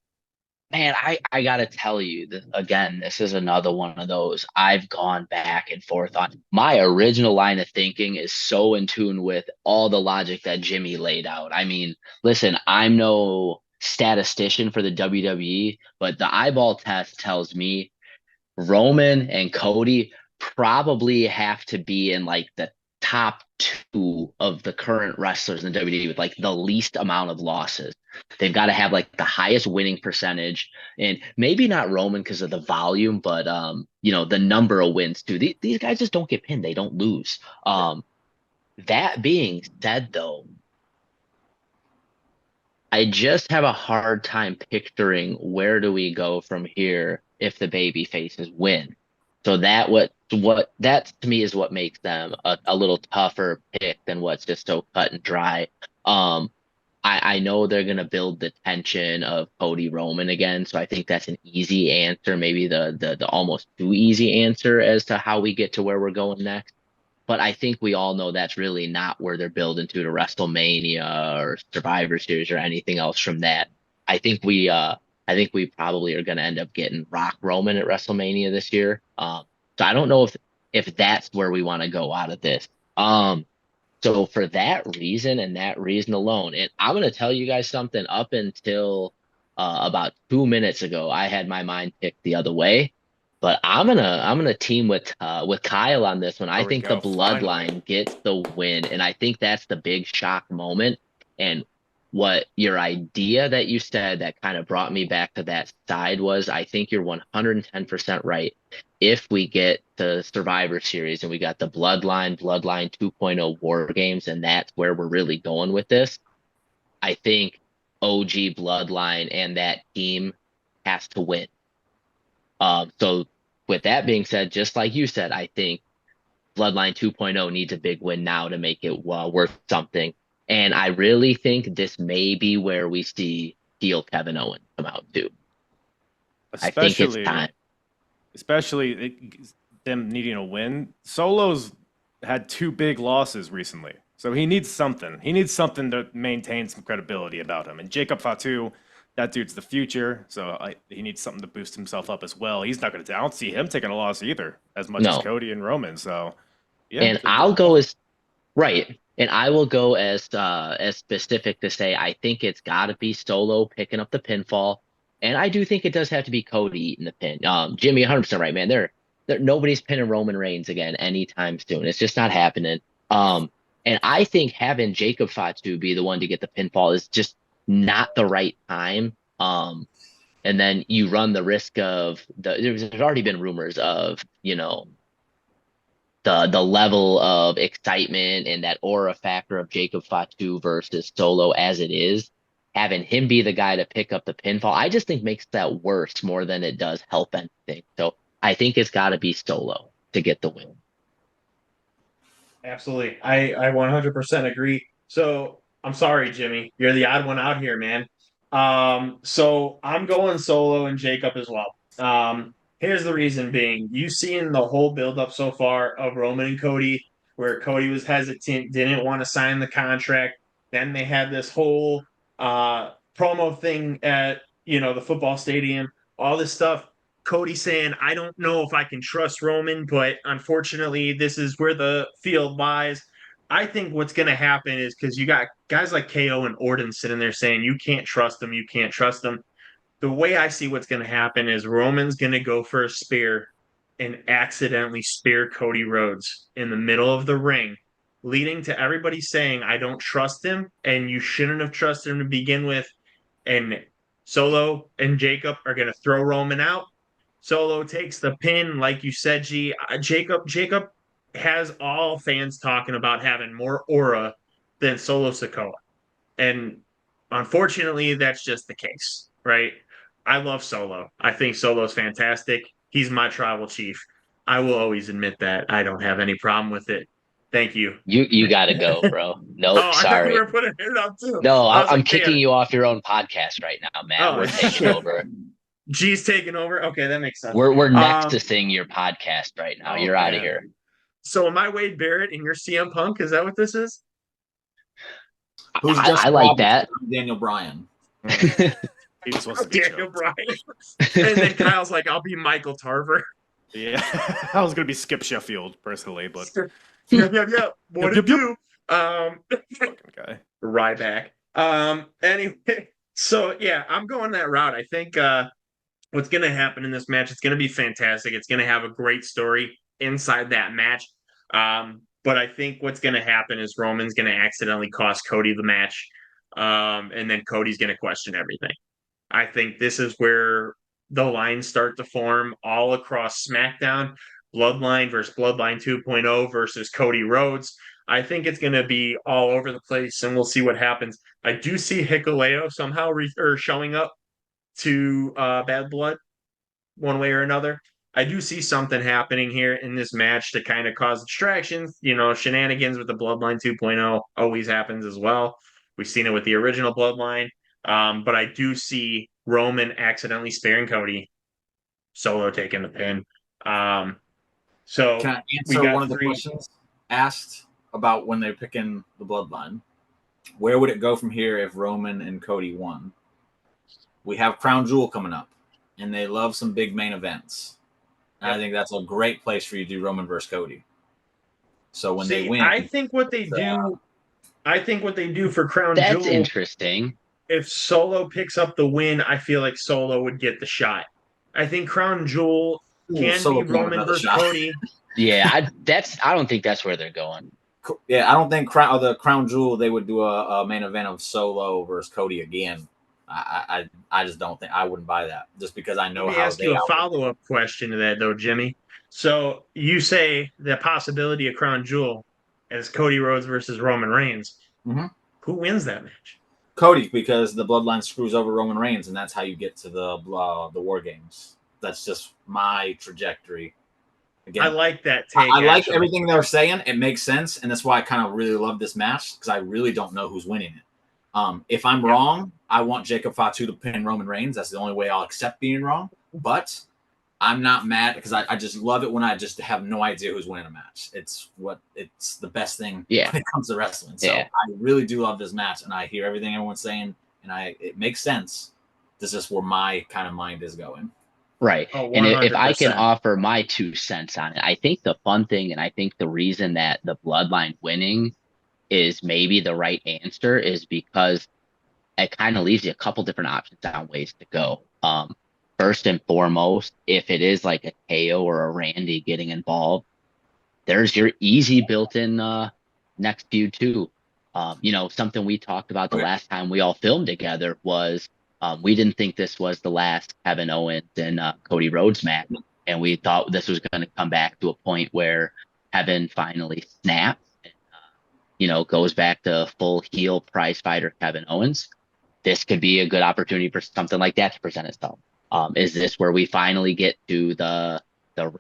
Man, I gotta tell you that again, this is another one of those I've gone back and forth on. My original line of thinking is so in tune with all the logic that Jimmy laid out. I mean, listen, I'm no statistician for the WWE, but the eyeball test tells me Roman and Cody probably have to be in like the top two of the current wrestlers in WWE with like the least amount of losses. They've got to have like the highest winning percentage, and maybe not Roman because of the volume, but the number of wins too. These guys just don't get pinned; they don't lose. That being said, though, I just have a hard time picturing where do we go from here if the baby faces win. So what that to me is what makes them a little tougher pick than what's just so cut and dry. Um, I know they're gonna build the tension of Cody Roman again, so I think that's an easy answer, maybe the almost too easy answer as to how we get to where we're going next. But I think we all know that's really not where they're building to WrestleMania or Survivor Series or anything else from that. I think we probably are going to end up getting Rock Roman at WrestleMania this year. So I don't know if that's where we want to go out of this. So for that reason and that reason alone, and I'm going to tell you guys something. Up until about 2 minutes ago, I had my mind picked the other way. But I'm gonna team with Kyle on this one. I There we think the go. Finally. bloodline gets the win, and I think that's the big shock moment. And what your idea that you said that kind of brought me back to that side was, I think you're 110% right. If we get the Survivor Series and we got the Bloodline 2.0 War Games, and that's where we're really going with this, I think OG Bloodline and that team has to win. So with that being said, just like you said, I think Bloodline 2.0 needs a big win now to make it worth something. And I really think this may be where we see heel Kevin Owens come out too. I think it's Especially time. them needing a win. Solo's had two big losses recently, so he needs something. He needs something to maintain some credibility about him. And Jacob Fatu, that dude's the future, so he needs something to boost himself up as well. He's not going to. I don't see him taking a loss either, as much as No. Cody and Roman. So, yeah, And I'll go as right. And I will go as specific to say I think it's got to be Solo picking up the pinfall, and I do think it does have to be Cody eating the pin. Jimmy, 100% right, man. Nobody's pinning Roman Reigns again anytime soon. It's just not happening. And I think having Jacob Fatu be the one to get the pinfall is just not the right time. And then you run the risk of there's already been rumors of the level of excitement and that aura factor of Jacob Fatu versus Solo as it is, having him be the guy to pick up the pinfall, I just think makes that worse more than it does help anything. So I think it's got to be Solo to get the win. Absolutely. I 100% agree. So I'm sorry, Jimmy. You're the odd one out here, man. So I'm going Solo and Jacob as well. Here's the reason being, you've seen the whole buildup so far of Roman and Cody, where Cody was hesitant, didn't want to sign the contract. Then they had this whole promo thing at the football stadium, all this stuff. Cody saying, I don't know if I can trust Roman, but unfortunately, this is where the field lies. I think what's going to happen is because you got guys like KO and Orton sitting there saying, you can't trust them, you can't trust them. The way I see what's going to happen is Roman's going to go for a spear and accidentally spear Cody Rhodes in the middle of the ring, leading to everybody saying, I don't trust him, and you shouldn't have trusted him to begin with. And Solo and Jacob are going to throw Roman out. Solo takes the pin, like you said, G. Jacob has all fans talking about having more aura than Solo Sikoa. And unfortunately, that's just the case, right? I love Solo. I think Solo's fantastic. He's my tribal chief. I will always admit that. I don't have any problem with it. Thank you. You gotta go, bro. Nope, Oh, I thought you sorry. were putting it up too. No, I was I'm like, kicking man. you off your own podcast right now, Matt. Oh, We're taking over. G's taking over. Okay, that makes sense. We're nexusing your podcast right now. Oh, You're out of man. here. So am I Wade Barrett and you're CM Punk? Is that what this is? Who's I just like that. Daniel Bryan. He just wants to be Daniel choked. Bryan. And then Kyle's like, I'll be Michael Tarver. Yeah, I was gonna be Skip Sheffield personally, but Yeah. What Yep, to yep, do? fucking guy. Ryback. Anyway, so yeah, I'm going that route. I think what's going to happen in this match, it's going to be fantastic. It's going to have a great story inside that match. But I think what's going to happen is Roman's going to accidentally cost Cody the match. And then Cody's going to question everything. I think this is where the lines start to form all across SmackDown. Bloodline versus Bloodline 2.0 versus Cody Rhodes. I think it's going to be all over the place, and we'll see what happens. I do see Hikuleo somehow showing up to Bad Blood one way or another. I do see something happening here in this match to kind of cause distractions. You know, shenanigans with the Bloodline 2.0 always happens as well. We've seen it with the original Bloodline. But I do see Roman accidentally sparing Cody, Solo taking the pin. So Can I we answer got one of the questions asked about when they're picking the bloodline? Where would it go from here if Roman and Cody won? We have Crown Jewel coming up, and they love some big main events. And I think that's a great place for you to do Roman versus Cody. So when they win, I think what they do for Crown That's Jewel, interesting. if Solo picks up the win, I feel like Solo would get the shot. I think Crown Jewel can Solo be can have Roman another versus shot. Cody. Yeah, I don't think that's where they're going. Yeah, I don't think the Crown Jewel they would do a main event of Solo versus Cody again. I just don't think I wouldn't buy that just because I know Let me how ask they you a follow-up question to that, though, Jimmy. So you say the possibility of Crown Jewel as Cody Rhodes versus Roman Reigns. Mhm. Who wins that match? Cody, because the bloodline screws over Roman Reigns, and that's how you get to the War Games. That's just my trajectory. Again, I like that take. I like actually. everything they're saying. It makes sense, and that's why I kind of really love this match because I really don't know who's winning it. If I'm wrong, I want Jacob Fatu to pin Roman Reigns. That's the only way I'll accept being wrong. But I'm not mad because I just love it when I just have no idea who's winning a match. It's the best thing when it comes to wrestling. So I really do love this match, and I hear everything everyone's saying, and it makes sense. This is where my kind of mind is going. Right. Oh, and if I can offer my 2 cents on it, I think the fun thing, and I think the reason that the bloodline winning is maybe the right answer is because it kind of leaves you a couple different options on ways to go. First and foremost, if it is like a KO or a Randy getting involved, there's your easy built-in next feud too. Something we talked about the last time we all filmed together was we didn't think this was the last Kevin Owens and Cody Rhodes match, and we thought this was going to come back to a point where Kevin finally snaps and goes back to full heel prize fighter Kevin Owens. This could be a good opportunity for something like that to present itself. Is this where we finally get to the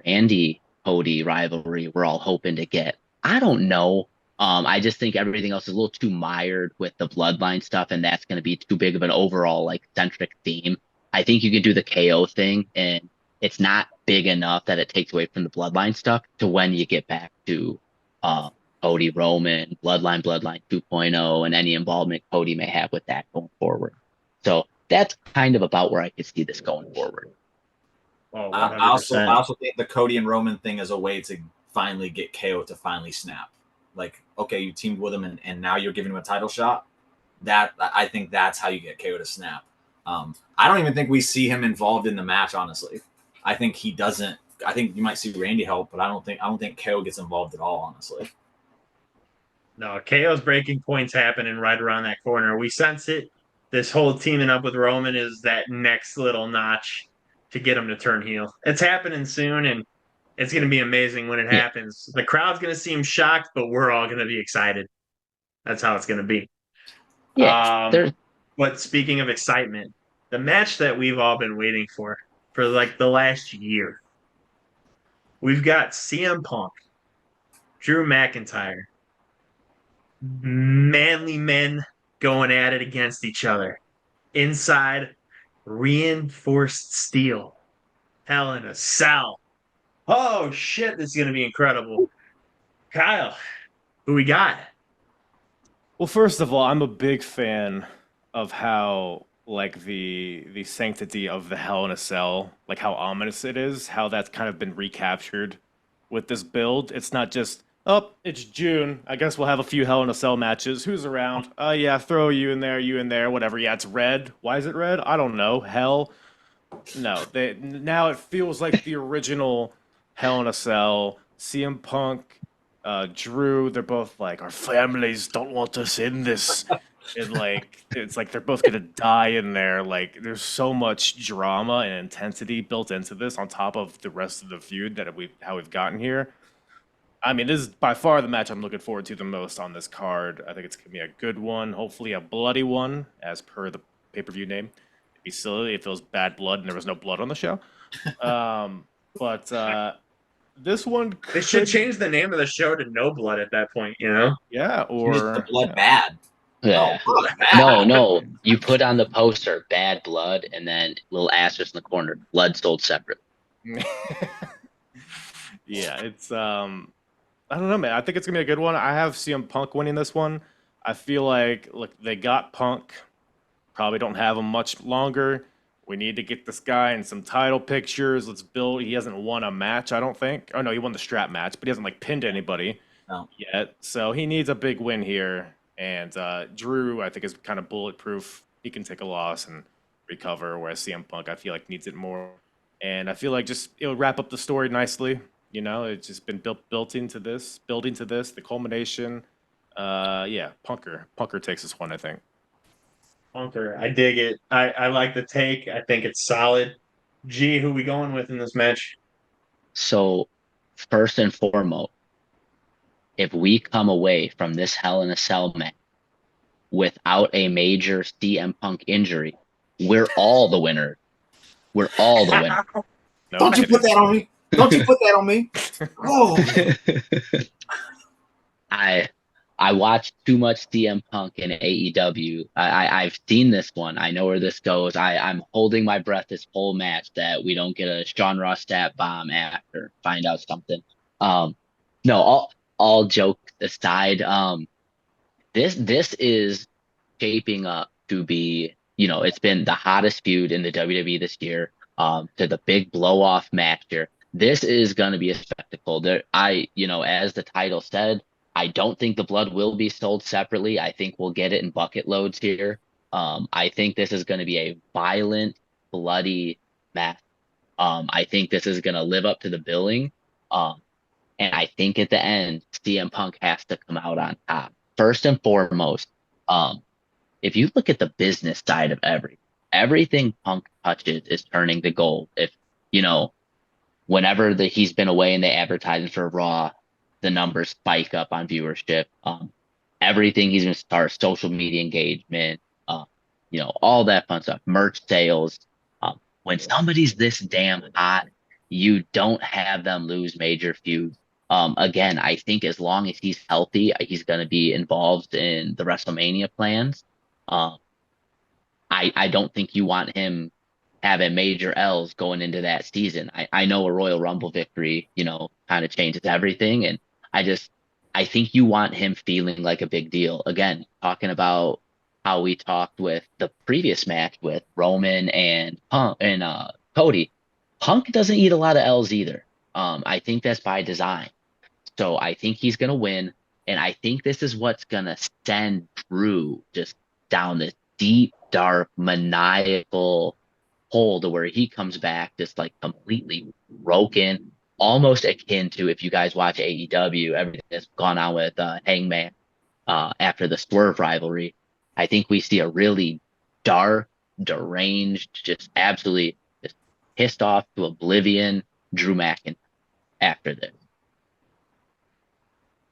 Randy Cody rivalry we're all hoping to get? I don't know. I just think everything else is a little too mired with the bloodline stuff, and that's going to be too big of an overall centric theme. I think you could do the KO thing, and it's not big enough that it takes away from the bloodline stuff to when you get back to Cody Roman, Bloodline 2.0, and any involvement Cody may have with that going forward. So that's kind of about where I could see this going forward. Oh, I also think the Cody and Roman thing is a way to finally get KO to finally snap. Like, okay, you teamed with him and now you're giving him a title shot. I think that's how you get KO to snap. I don't even think we see him involved in the match, honestly. I think he doesn't. I think you might see Randy help, but I don't think KO gets involved at all, honestly. No, KO's breaking point's happening right around that corner. We sense it. this whole teaming up with Roman is that next little notch to get him to turn heel. It's happening soon, and it's going to be amazing when it Yeah. happens. The crowd's going to seem shocked, but we're all going to be excited. That's how it's going to be. Yeah. There's But speaking of excitement, the match that we've all been waiting for like the last year, we've got CM Punk, Drew McIntyre, manly men going at it against each other inside reinforced steel. Hell in a Cell. Oh shit, this is gonna be incredible. Kyle, who we got? Well, first of all, I'm a big fan of how like the sanctity of the Hell in a Cell, like how ominous it is, how that's kind of been recaptured with this build. It's not just, oh, it's June. I guess we'll have a few Hell in a Cell matches. Who's around? Yeah, throw you in there, whatever. Yeah, it's red. Why is it red? I don't know. Hell. No, they now it feels like the original Hell in a Cell. CM Punk, Drew, they're both like, our families don't want us in this. And like it's like they're both gonna die in there. Like there's so much drama and intensity built into this on top of the rest of the feud that we've gotten here. I mean, this is by far the match I'm looking forward to the most on this card. I think it's gonna be a good one, hopefully a bloody one, as per the pay-per-view name. It'd be silly if it was bad blood and there was no blood on the show. But this one They should could, change the name of the show to No Blood at that point, you know? yeah, Is the or blood bad? yeah. Oh, blood bad. No. You put on the poster "bad blood" and then little asterisk in the corner, "blood sold separate." yeah, it's I don't know, man. I think it's gonna be a good one. I have CM Punk winning this one. I feel like look, they got Punk. Probably don't have him much longer. We need to get this guy in some title pictures. Let's build. He hasn't won a match, I don't think. Oh no, he won the strap match, but he hasn't like pinned anybody No. yet. So he needs a big win here. And Drew, I think, is kind of bulletproof. He can take a loss and recover, whereas CM Punk, I feel like, needs it more. And I feel like just it'll wrap up the story nicely. You know, it's just been building to this, the culmination. Yeah, Punker takes this one, I think. Punker. I dig it. I like the take. I think it's solid. G, who we going with in this match? So, first and foremost, if we come away from this Hell in a Cell match without a major CM Punk injury, we're all the winners. We're all the winners. No Don't you put kidding. that on me. Don't you put that on me. Oh, I watched too much CM Punk in AEW. I've seen this one. I know where this goes. I'm holding my breath this whole match that we don't get a Sean Ross stat bomb after find out something. No, all jokes aside, this is shaping up to be, it's been the hottest feud in the WWE this year. To the big blow off match here. This is going to be a spectacle. As the title said, I don't think the blood will be sold separately. I think we'll get it in bucket loads here. I think this is going to be a violent, bloody match. I think this is going to live up to the billing. And I think at the end, CM Punk has to come out on top. First and foremost, if you look at the business side of everything Punk touches is turning to gold. If, whenever he's been away and they advertising for Raw, the numbers spike up on viewership. Everything he's going to start, social media engagement, all that fun stuff, merch sales. When somebody's this damn hot, you don't have them lose major feuds. Again, I think as long as he's healthy, he's going to be involved in the WrestleMania plans. I don't think you want him having major L's going into that season. I know a Royal Rumble victory, kind of changes everything. And I think you want him feeling like a big deal. Again, talking about how we talked with the previous match with Roman and Punk and Cody. Punk doesn't eat a lot of L's either. I think that's by design. So I think he's going to win. And I think this is what's going to send Drew just down this deep, dark, maniacal hole to where he comes back just like completely broken, almost akin to if you guys watch AEW, everything that's gone on with Hangman after the Swerve rivalry. I think we see a really dark, deranged, just absolutely just pissed off to oblivion Drew McIntyre after this.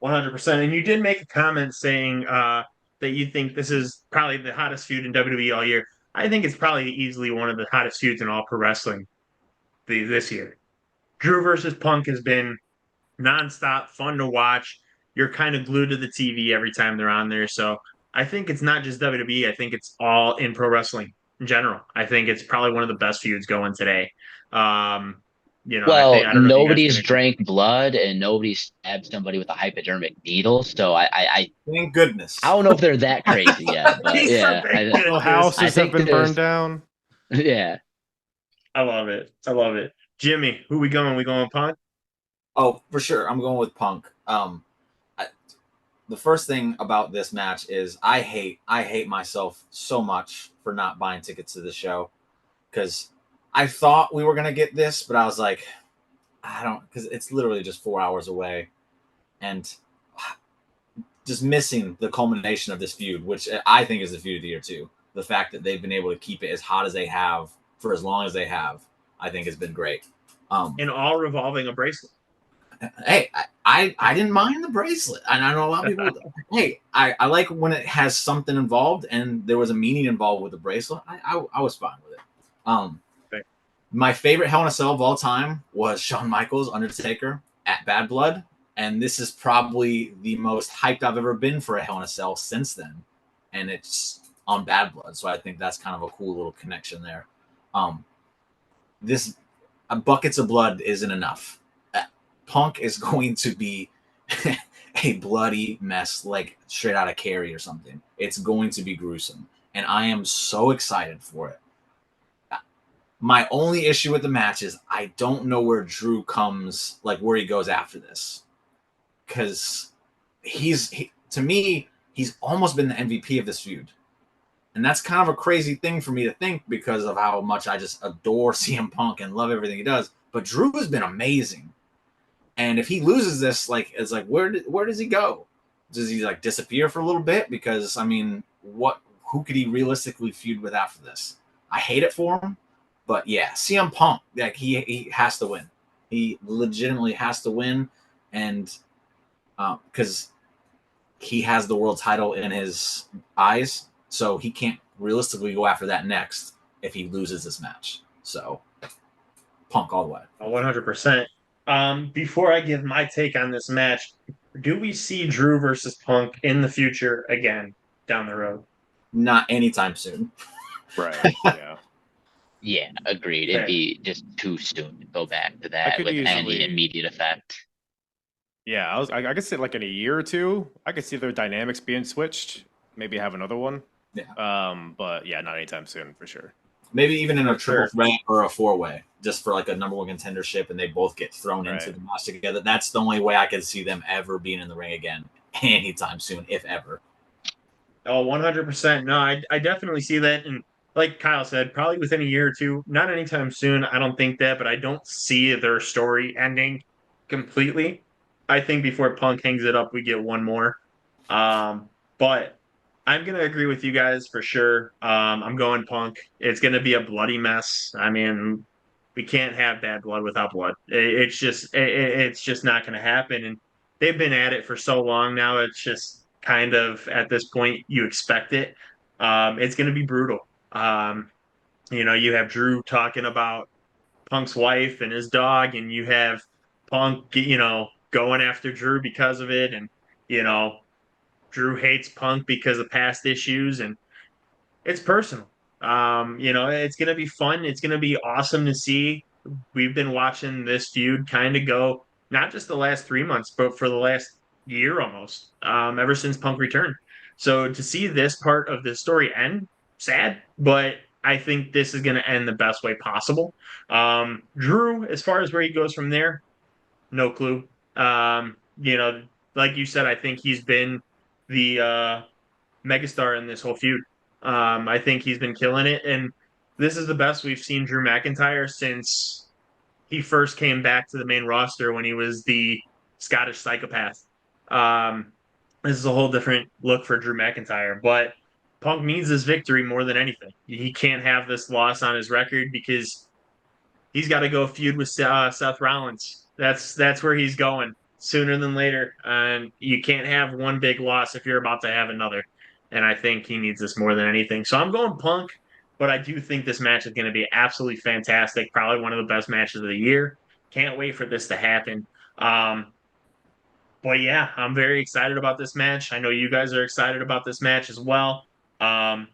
100%. And you did make a comment saying that you think this is probably the hottest feud in WWE all year. I think it's probably easily one of the hottest feuds in all pro wrestling this year. Drew versus Punk has been nonstop, fun to watch. You're kind of glued to the TV every time they're on there. So I think it's not just WWE. I think it's all in pro wrestling in general. I think it's probably one of the best feuds going today. Um, Well, I don't know if you guys nobody's can agree. drank blood and nobody's stabbed somebody with a hypodermic needle, so Thank goodness. I don't know if they're that crazy yet, but He said yeah, thank No goodness. houses I have think been there's burned down. yeah. I love it. I love it. Jimmy, who we going? We going Punk? Oh, for sure. I'm going with Punk. The first thing about this match is I hate myself so much for not buying tickets to the show, because I thought we were gonna get this, but I was like, I don't, because it's literally just 4 hours away, and just missing the culmination of this feud, which I think is the feud of the year too. The fact that they've been able to keep it as hot as they have for as long as they have, I think has been great. And all revolving a bracelet. Hey, I didn't mind the bracelet, and I know a lot of people. Hey, I like when it has something involved, and there was a meaning involved with the bracelet. I was fine with it. Okay. My favorite Hell in a Cell of all time was Shawn Michaels Undertaker at Bad Blood, and this is probably the most hyped I've ever been for a Hell in a Cell since then, and it's on Bad Blood, so I think that's kind of a cool little connection there. This buckets of blood isn't enough. Punk is going to be a bloody mess, like straight out of Carrie or something. It's going to be gruesome, and I am so excited for it. My only issue with the match is I don't know where Drew comes, like where he goes after this, because to me, he's almost been the MVP of this feud. And that's kind of a crazy thing for me to think because of how much I just adore CM Punk and love everything he does. But Drew has been amazing. And if he loses this, like, it's like, where does he go? Does he like disappear for a little bit? Because I mean, who could he realistically feud with after this? I hate it for him, but yeah, CM Punk, like he has to win. He legitimately has to win, and because he has the world title in his eyes, so he can't realistically go after that next if he loses this match. So Punk all the way. 100%. Before I give my take on this match, do we see Drew versus Punk in the future again down the road? Not anytime soon. Right. Yeah. Yeah, agreed. It'd be just too soon to go back to that could with any easily- immediate effect. Yeah, I could see like in a year or two, I could see their dynamics being switched. Maybe have another one. Yeah. But yeah, not anytime soon for sure. Maybe even in a For triple sure. threat or a four-way, just for like a number one contendership, and they both get thrown into Right. the match together. That's the only way I could see them ever being in the ring again anytime soon, if ever. Oh, 100%. No, I definitely see that. And like Kyle said, probably within a year or two, not anytime soon. I don't think that, but I don't see their story ending completely. I think before Punk hangs it up, we get one more. But I'm going to agree with you guys for sure. I'm going Punk. It's going to be a bloody mess. I mean, we can't have bad blood without blood. It's just not going to happen. And they've been at it for so long now. It's just kind of at this point you expect it. It's going to be brutal. You have Drew talking about Punk's wife and his dog, and you have Punk, going after Drew because of it, and you know Drew hates Punk because of past issues, and it's personal. It's gonna be fun. It's gonna be awesome to see. We've been watching this feud kind of go not just the last 3 months, but for the last year almost, ever since Punk returned. So to see this part of the story end, sad, but I think this is going to end the best way possible. Drew, as far as where he goes from there, no clue. Like you said, I think he's been the megastar in this whole feud. I think he's been killing it, and this is the best we've seen Drew McIntyre since he first came back to the main roster when he was the Scottish psychopath. This is a whole different look for Drew McIntyre, but Punk needs this victory more than anything. He can't have this loss on his record because he's got to go feud with Seth Rollins. That's where he's going sooner than later. And you can't have one big loss if you're about to have another. And I think he needs this more than anything. So I'm going Punk, but I do think this match is going to be absolutely fantastic. Probably one of the best matches of the year. Can't wait for this to happen. But yeah, I'm very excited about this match. I know you guys are excited about this match as well. Um,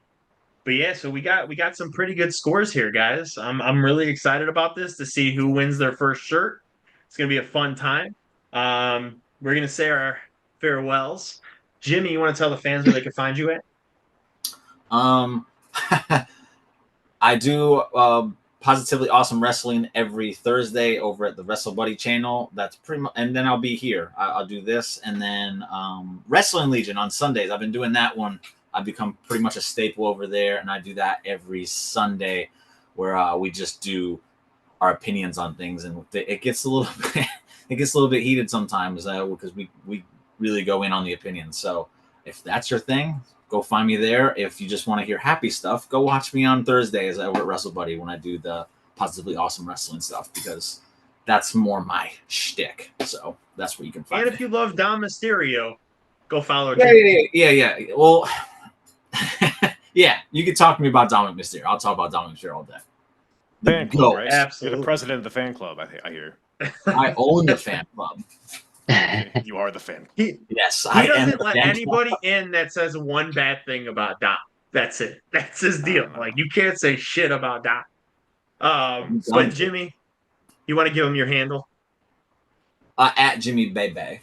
but yeah, so we got some pretty good scores here, guys. I'm really excited about this to see who wins their first shirt. It's gonna be a fun time. We're gonna say our farewells. Jimmy, you want to tell the fans where they can find you at? Um, I do Positively Awesome Wrestling every Thursday over at the Wrestle Buddy channel. That's pretty much, and then I'll be here. I'll do this, and then Wrestling Legion on Sundays. I've been doing that one. I've become pretty much a staple over there, and I do that every Sunday, where we just do our opinions on things, and it gets a little bit heated sometimes because we really go in on the opinions. So if that's your thing, go find me there. If you just want to hear happy stuff, go watch me on Thursdays over at Wrestle Buddy when I do the Positively Awesome Wrestling stuff, because that's more my shtick. So that's where you can find And it. if you love Dom Mysterio, go follow Yeah, Jimmy. yeah. Well, yeah, you can talk to me about Dominic Mysterio. I'll talk about Dominic Mysterio all day. Fan Go. club, right? Absolutely. You're the president of the fan club. I hear. I own the fan club. You are the fan. Yes, He I am doesn't the let fan anybody club. in that says one bad thing about Dom. That's it. That's his deal. Like, you can't say shit about Dom. But Jimmy, you want to give him your handle? At Jimmy Bebe.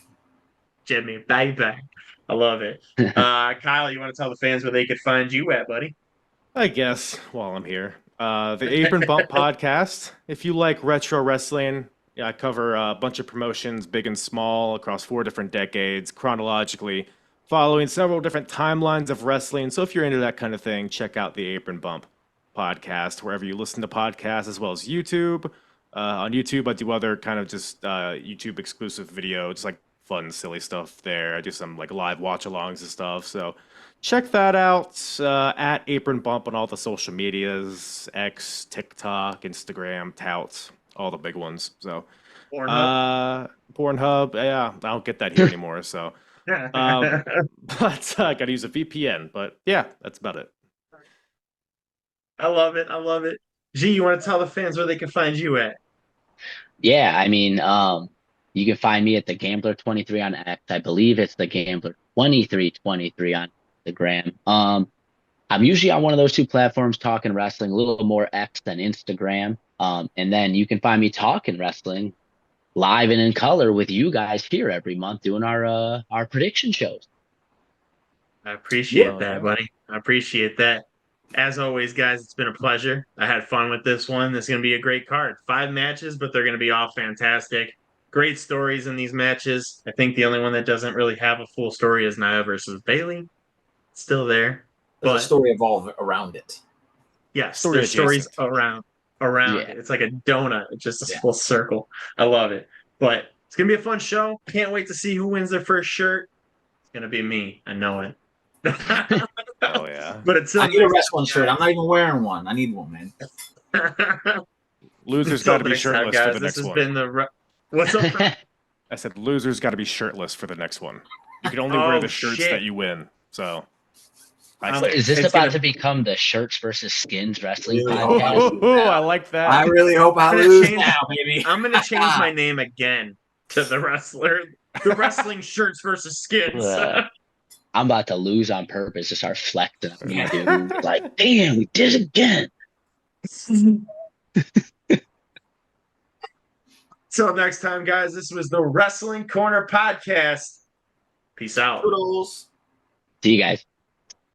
Jimmy, baby. I love it. Kyle, you want to tell the fans where they could find you at, buddy? I guess while I'm here, the Apron Bump podcast. If you like retro wrestling, yeah, I cover a bunch of promotions, big and small, across 4 different decades, chronologically, following several different timelines of wrestling. So if you're into that kind of thing, check out the Apron Bump podcast wherever you listen to podcasts, as well as YouTube. On YouTube, I do other kind of just YouTube exclusive video, just like fun, silly stuff there. I do some like live watch-alongs and stuff. So check that out at Apron Bump on all the social medias, X, TikTok, Instagram, Touts, all the big ones. So Pornhub, yeah, I don't get that here anymore. So, but I gotta use a VPN. But yeah, that's about it. I love it. I love it. G, you want to tell the fans where they can find you at? Yeah, I mean, you can find me at the Gambler23 on X. I believe it's the Gambler2323 on Instagram. I'm usually on one of those 2 platforms talking wrestling, a little more X than Instagram. And then you can find me talking wrestling live and in color with you guys here every month doing our prediction shows. I appreciate that, buddy. I appreciate that. As always, guys, it's been a pleasure. I had fun with this one. This is going to be a great card. 5 matches, but they're going to be all fantastic. Great stories in these matches. I think the only one that doesn't really have a full story is Nia versus Bayley. It's still there. There's but a story evolved around it. yes, there's stories around Yeah. it. It's like a donut. It's just a full circle. I love it. But it's going to be a fun show. Can't wait to see who wins their first shirt. It's going to be me. I know it. Oh yeah. But until I need a next wrestling time, shirt. I'm not even wearing one. I need one, man. Losers Until got to be next time, shirtless guys, for the this next has one. been the what's up? Bro? I said losers got to be shirtless for the next one. You can only Oh, wear the shirts shit. that you win. So I Um, say. Is this It's about gonna- to become the Shirts versus Skins wrestling Really podcast? hope I like that. I really hope I I'm gonna lose change- now, baby. I'm gonna change my name again to the wrestling shirts versus skins. I'm about to lose on purpose to start flexing on you, dude. Like, damn, we did it again. Till next time, guys. This was the Wrestling Corner podcast. Peace out. Toodles. See you guys.